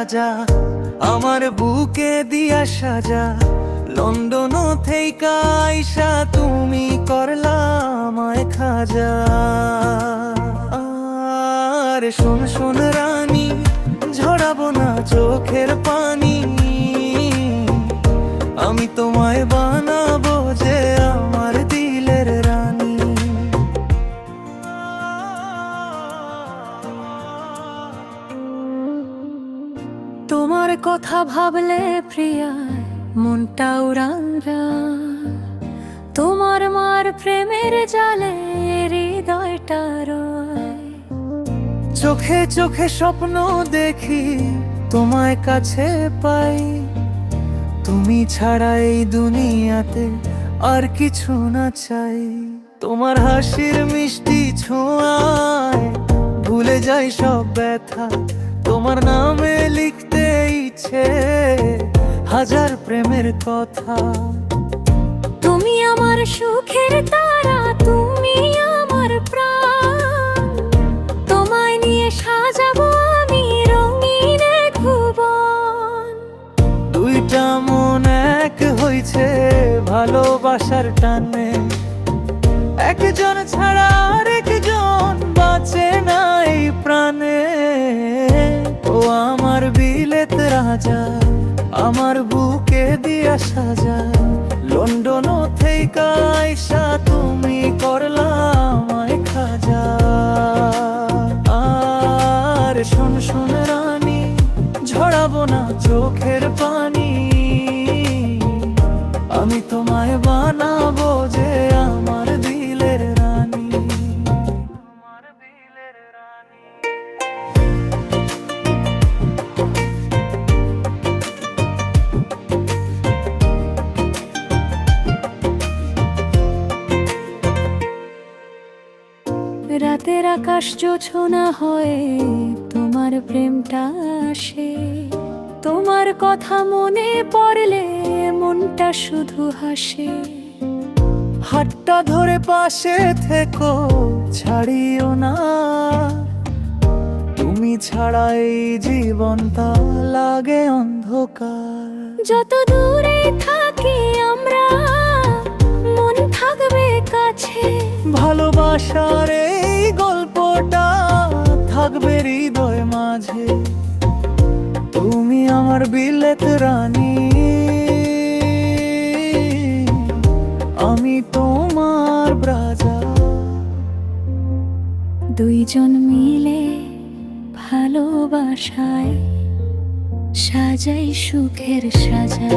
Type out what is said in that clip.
রাজা, আমার বুকে দিয়া সাজা। লন্ডন থেকে আইসা তুমি করলা আমায় খাজা। আর শোন শোন রানী, ঝরাবো না চোখের পানি, আমি তোমায় বানাবো যে আমার দিলের রানী। তোমার কথা ভাবলে প্রিয়া মনটা উড়ারা, তোমার মার প্রেমের জালে হৃদয়টা রয়। চোখে চোখে স্বপ্ন দেখি তোমায় কাছে পাই, তুমি ছাড়া এই দুনিয়াতে আর কিছু না চাই। তোমার হাসির মিষ্টি ছোঁয়ায় ভুলে যাই সব ব্যথা, তোমার নামে লিখতে ইচ্ছে হাজার প্রেমের কথা। তুমি আমার সুখের তারা, তুমি আমার প্রাণ, তোমায় নিয়ে সাজাবো আমি রঙিন এক ভুবন। দুইটা মন এক হইছে ভালোবাসার টানে, একজন ছাড়া আরেকজন বাঁচে না এই প্রাণে। ও আমার বিলেত রাজা, আমার বুকে দিয়া সাজা। লন্ডন থেকে আইসা তুমি করলা আমায় খাজা। আর শোন শোন রানী, ঝরাবো না চোখের পানি, আমি তোমায় বানাবো যে আমার দিলের রানী। আমার দিলের রানী। রাতের আকাশ জোছনা হয়ে তোমার প্রেমটা আসে, তোমার কথা মনে পড়লে মনটা শুধু হাসে। হাতটা ধরে পাশে থেকো, ছাড়িও না, তুমি ছাড়া এই জীবনটা লাগে অন্ধকার। যত দূরে থাকি আমরা মন থাকবে কাছে, ভালোবাসার এই গল্পটা থাকবে হৃদয় মাঝে। তুমি আমার বিলেত রানী, আমি তোমার রাজা। দুইজন মিলে ভালোবাসায় সাজাই সুখের সাজা।